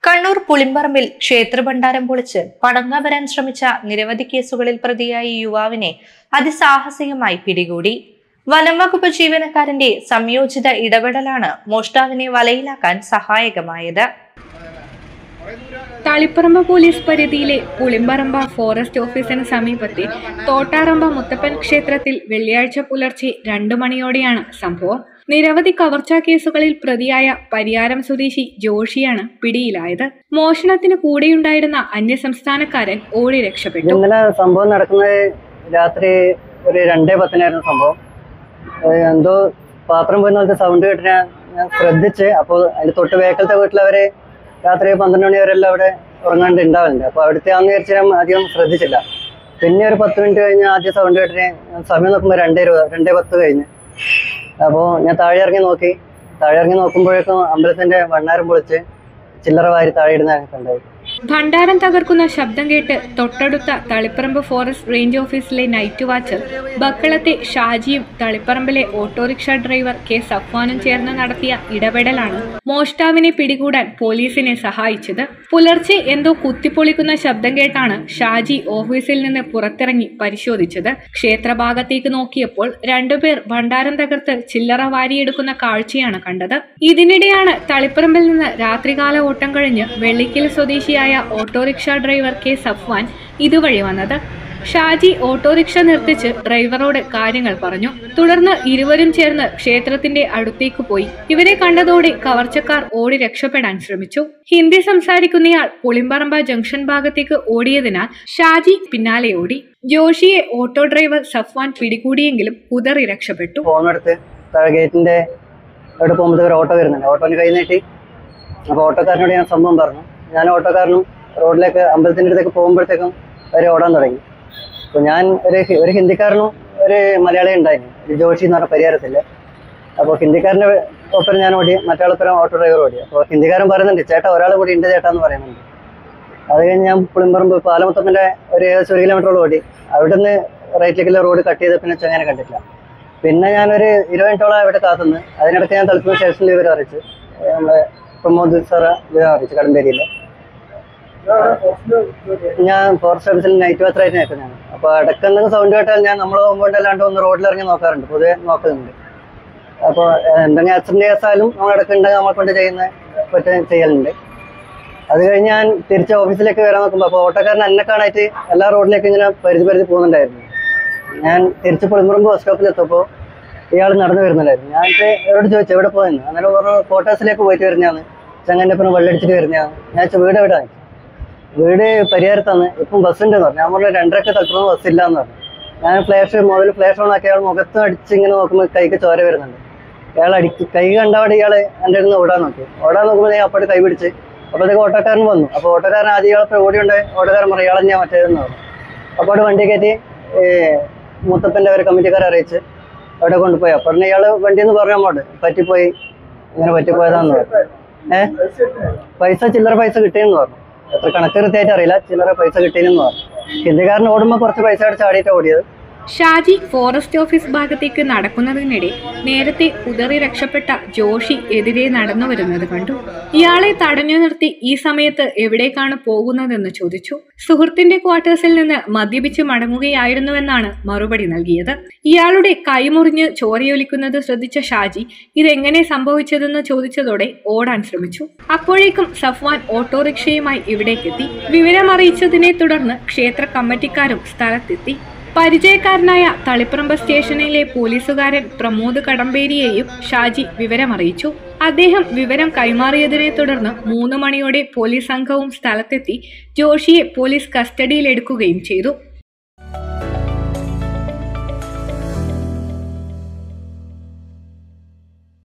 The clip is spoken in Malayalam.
കണ്ണൂർ പുളിമ്പറമ്പിൽ ക്ഷേത്രഭണ്ഡാരം പൊളിച്ച് പണങ്ങ വരാൻ ശ്രമിച്ച നിരവധി കേസുകളിൽ പ്രതിയായ യുവാവിനെ അതിസാഹസികമായി പിടികൂടി. വനംവകുപ്പ് ജീവനക്കാരന്റെ സംയോജിത ഇടപെടലാണ് മോഷ്ടാവിനെ വലയിലാക്കാൻ സഹായകമായത്. തളിപ്പറമ്പ് പോലീസ് പരിധിയിലെ പുളിമ്പറമ്പ ഫോറസ്റ്റ് ഓഫീസിന് സമീപത്തെ തോട്ടാറമ്പ മുത്തപ്പൻ ക്ഷേത്രത്തിൽ വെള്ളിയാഴ്ച പുലർച്ചെ 2 മണിയോടെയാണ് സംഭവം. നിരവധി കവർച്ചാ കേസുകളിൽ പ്രതിയായ പരിയാരം സ്വദേശി ജോഷിയാണ് പിടിയിലായത്. മോഷണത്തിന് കൂടെയുണ്ടായിരുന്ന അന്യസംസ്ഥാനക്കാരൻ ഓടി രക്ഷപ്പെട്ടു. ഇന്നലെ സംഭവം നടക്കുന്നത് രാത്രി ഒരു 2:10 സംഭവം. എന്തോ പാത്രം പോയി സൗണ്ട് കേട്ട് ഞാൻ ശ്രദ്ധിച്ച്. അപ്പോൾ അതിന് തൊട്ട് വേക്കലത്തെ വീട്ടിലവര് രാത്രി 12 മണി വരെല്ലാം അവിടെ ഉറങ്ങാണ്ട് ഉണ്ടാവുന്നുണ്ട്. അപ്പോൾ അവിടുത്തെ ആന്ന് വിചാരിച്ച് ഞാൻ അധികം ശ്രദ്ധിച്ചില്ല. പിന്നെ ഒരു 10 മിനിറ്റ് കഴിഞ്ഞ് ആദ്യം സൗണ്ട് കേട്ടിട്ട് സമയം നോക്കുമ്പോൾ 2:10 കഴിഞ്ഞ്. അപ്പോൾ ഞാൻ താഴെ ഇറങ്ങി നോക്കുമ്പോഴേക്കും അമ്പലത്തിന്റെ ഭണ്ഡാരം പൊളിച്ച് ചില്ലറ വാരി താഴെ ഇടുന്നതാണ് കണ്ടത്. ഭണ്ഡാരം തകർക്കുന്ന ശബ്ദം കേട്ട് തൊട്ടടുത്ത തളിപ്പറമ്പ് ഫോറസ്റ്റ് റേഞ്ച് ഓഫീസിലെ നൈറ്റ് വാച്ചർ ബക്കളത്തെ ഷാജിയും തളിപ്പറമ്പിലെ ഓട്ടോറിക്ഷ ഡ്രൈവർ കെ സഫ്വാനും ചേർന്ന് നടത്തിയ ഇടപെടലാണ് മോഷ്ടാവിനെ പിടികൂടാൻ പോലീസിനെ സഹായിച്ചത്. പുലർച്ചെ എന്തോ കുത്തിപ്പൊളിക്കുന്ന ശബ്ദം കേട്ടാണ് ഷാജി ഓഫീസിൽ നിന്ന് പുറത്തിറങ്ങി പരിശോധിച്ചത്. ക്ഷേത്രഭാഗത്തേക്ക് നോക്കിയപ്പോൾ 2 പേർ ഭണ്ഡാരം തകർത്ത് ചില്ലറ വാരിയെടുക്കുന്ന കാഴ്ചയാണ് കണ്ടത്. ഇതിനിടെയാണ് തളിപ്പറമ്പിൽ നിന്ന് രാത്രികാല ഓട്ടം കഴിഞ്ഞ് വെള്ളിക്കൽ സ്വദേശിയായ ഓട്ടോറിക്ഷ ഡ്രൈവർ കെ സഫ്വാൻ ഇതുവഴി വന്നത്. ഷാജി ഓട്ടോറിക്ഷ നിർത്തിച്ച് ഡ്രൈവറോട് കാര്യങ്ങൾ പറഞ്ഞു. തുടർന്ന് ഇരുവരും ചേർന്ന് ക്ഷേത്രത്തിന്റെ അടുത്തേക്ക് പോയി. ഇവരെ കണ്ടതോടെ കവർച്ചക്കാർ ഓടി രക്ഷപ്പെടാൻ ശ്രമിച്ചു. ഹിന്ദി സംസാരിക്കുന്നയാൾ പുളിമ്പറമ്പ ജംഗ്ഷൻ ഭാഗത്തേക്ക് ഓടിയതിനാൽ ഷാജി പിന്നാലെ ഓടി. ജോഷിയെ ഓട്ടോ ഡ്രൈവർ സഫ്വാൻ പിടികൂടിയെങ്കിലും കുതറി രക്ഷപ്പെട്ടു. ഗേറ്റിന്റെ അവിടെ പോകുമ്പോൾ ഒരു ഓട്ടോ വരുന്നുണ്ട്. ഓട്ടോന് കൈ നീട്ടി. അപ്പോൾ ഓട്ടോക്കാരനോട് ഞാൻ സംഭവം പറഞ്ഞു. ഞാൻ ഓട്ടോക്കാരനും റോഡിലേക്ക് അമ്പലത്തിൻ്റെ അടുത്തേക്ക് പോകുമ്പോഴത്തേക്കും അവർ ഓടാൻ തുടങ്ങി. അപ്പോൾ ഞാൻ ഒരു ഹിന്ദിക്കാരനും ഒരു മലയാളി ഉണ്ടായിരുന്നു, ഒരു ജോഷി എന്ന് പറഞ്ഞ പരിഹാരത്തില്ല. അപ്പോൾ ഹിന്ദിക്കാരൻ്റെ ഒപ്പം ഞാൻ ഓടി, മറ്റാളൊപ്പം ഓട്ടോ ഡ്രൈവർ ഓടി. അപ്പോൾ ഹിന്ദിക്കാരൻ പറയുന്നുണ്ട്, ചേട്ടാ ഒരാൾ കൂടി ഉണ്ട് ചേട്ടാ എന്ന് പറയുന്നുണ്ട്. അത് കഴിഞ്ഞ് ഞാൻ പുളിമ്പറമ്പ് പാലമുത്തപ്പൻ്റെ ഒരു ഏകദേശം 1 കിലോമീറ്ററോളം ഓടി. അവിടെ നിന്ന് റൈറ്റിലേക്കുള്ള റോഡ് കട്ട് ചെയ്ത് പിന്നെ ചങ്ങനെ കണ്ടിട്ടില്ല. പിന്നെ ഞാനൊരു 20 മിനിറ്റോളം അവിടെ കാത്തുനിന്ന്. അതിനിടയ്ക്ക് ഞാൻ തളിപ്പറമ്പ് സ്റ്റേഷനിൽ വിവരം അറിയിച്ചു. നമ്മളെ പ്രമോദ് സാറ് വിവരം അറിയിച്ചു കടമ്പേരിയിൽ. ഞാൻ ഫോറസ്റ്റ് ഓഫീസിൽ നൈറ്റ് വാച്ചറായിട്ട് നിൽക്കുന്നതാണ്. അപ്പോൾ ഇടയ്ക്കെന്തെങ്കിലും സൗണ്ട് കേട്ടാൽ ഞാൻ നമ്മൾ പോകുമ്പോൾ അല്ലാണ്ട് ഒന്ന് റോഡിലിറങ്ങി നോക്കാറുണ്ട്, പൊതുവെ നോക്കുന്നുണ്ട്. അപ്പോൾ എന്തെങ്കിലും ആക്സിഡന്റ് കേസായാലും നമ്മൾ ഇടയ്ക്കുണ്ടെങ്കിൽ നമ്മളെ കൊണ്ട് ചെയ്യലുണ്ട്. അത് കഴിഞ്ഞ് ഞാൻ തിരിച്ച് ഓഫീസിലേക്ക് വരാൻ നോക്കുമ്പോൾ അപ്പോൾ ഓട്ടോക്കാരൻ എന്നെ കാണാനായിട്ട് എല്ലാ റോഡിലേക്കും ഇങ്ങനെ പരിധി പോകുന്നുണ്ടായിരുന്നു. ഞാൻ തിരിച്ച് പുളിമ്പറമ്പ് ബസ് സ്റ്റോപ്പിൽ എത്തപ്പോൾ ഇയാൾ നടന്നു വരുന്നുണ്ടായിരുന്നു. ഞാൻ എവിടെ ചോദിച്ചു എവിടെ പോയെന്ന്. അന്നേരം പറഞ്ഞു ക്വാർട്ടേഴ്സിലേക്ക് പോയിട്ട് വരുന്നതാണ്, ചങ്ങൻ്റെ ഒപ്പം വെള്ളടിച്ചിട്ട് വരുന്നതാണ്. ഞാൻ വീട് എവിടെയാണ്? വീട് പരിഹാരത്താണ്. ഇപ്പം ബസ് ഉണ്ടെന്ന് പറഞ്ഞു. ഞാൻ പറഞ്ഞു 2:30 തളിപ്പറമ്പ് ബസ് ഇല്ല എന്ന് പറഞ്ഞു. ഞാൻ മൊബൈൽ ഫ്ലാഷ് ഓൺ ആക്കി അയാൾ മുഖത്ത് അടിച്ച് ഇങ്ങനെ നോക്കുമ്പോൾ കൈക്ക് ചോര വരുന്നുണ്ട്. അയാൾ കൈ കണ്ടവിടെ ഇയാൾ എൻ്റെ അടുത്ത് ഓടാൻ നോക്കുമ്പോൾ ഞാൻ അപ്പോഴും കൈ പിടിച്ച്. അപ്പോഴത്തേക്ക് ഓട്ടോക്കാരൻ വന്നു. അപ്പോൾ ഓട്ടോക്കാരൻ ആദ്യം ഇയാളെ ഓടിയുണ്ട്. ഓട്ടോക്കാരൻ പറഞ്ഞു ഇയാളെ ഞാൻ മറ്റേതെന്ന് പറഞ്ഞു. അപ്പോൾ അവിടെ വണ്ടി കയറ്റി മുത്തപ്പൻ്റെ ഒരു കമ്മിറ്റിക്കാരെ അറിയിച്ച് അവിടെ കൊണ്ടുപോയി. അപ്പോൾ ഇയാൾ വണ്ടിയെന്ന് പറഞ്ഞു അങ്ങോട്ട് പറ്റിപ്പോയി, ഇങ്ങനെ പറ്റിപ്പോയതാന്ന് പറഞ്ഞു. ചില്ലറ പൈസ കിട്ടിയെന്ന് പറഞ്ഞു. എത്ര കണക്ക് കൃത്യമായിട്ട് അറിയില്ല, ചില്ലറ പൈസ കിട്ടിയെന്ന് പറഞ്ഞു. ഹിന്ദിക്കാരൻ ഓടുമ്പോൾ കുറച്ച് പൈസ അടിച്ച് ചാടിയിട്ടാണ് ഓടിയത്. ഷാജി ഫോറസ്റ്റ് ഓഫീസ് ഭാഗത്തേക്ക് നടക്കുന്നതിനിടെ നേരത്തെ കുതറി രക്ഷപ്പെട്ട ജോഷി എതിരെ നടന്നു വരുന്നത് കണ്ടു. ഇയാളെ തടഞ്ഞു നിർത്തി ഈ സമയത്ത് എവിടേക്കാണ് പോകുന്നതെന്ന് ചോദിച്ചു. സുഹൃത്തിന്റെ ക്വാർട്ടേഴ്സിൽ നിന്ന് മദ്യപിച്ച് മടങ്ങുകയായിരുന്നുവെന്നാണ് മറുപടി നൽകിയത്. ഇയാളുടെ കൈമുറിഞ്ഞ് ചോരയൊലിക്കുന്നത് ശ്രദ്ധിച്ച ഷാജി ഇതെങ്ങനെ സംഭവിച്ചതെന്ന് ചോദിച്ചതോടെ ഓടാൻ ശ്രമിച്ചു. അപ്പോഴേക്കും സഫ്വാൻ ഓട്ടോറിക്ഷയുമായി ഇവിടേക്കെത്തി. വിവരമറിയിച്ചതിനെ തുടർന്ന് ക്ഷേത്ര കമ്മിറ്റിക്കാരും സ്ഥലത്തെത്തി. പരിചയക്കാരനായ തളിപ്പറമ്പ് സ്റ്റേഷനിലെ പോലീസുകാരൻ പ്രമോദ് കടമ്പേരിയെയും ഷാജി വിവരമറിയിച്ചു. അദ്ദേഹം വിവരം കൈമാറിയതിനെ തുടർന്ന് 3 മണിയോടെ പോലീസ് സംഘവും സ്ഥലത്തെത്തി ജോഷിയെ പോലീസ് കസ്റ്റഡിയിലെടുക്കുകയും ചെയ്തു.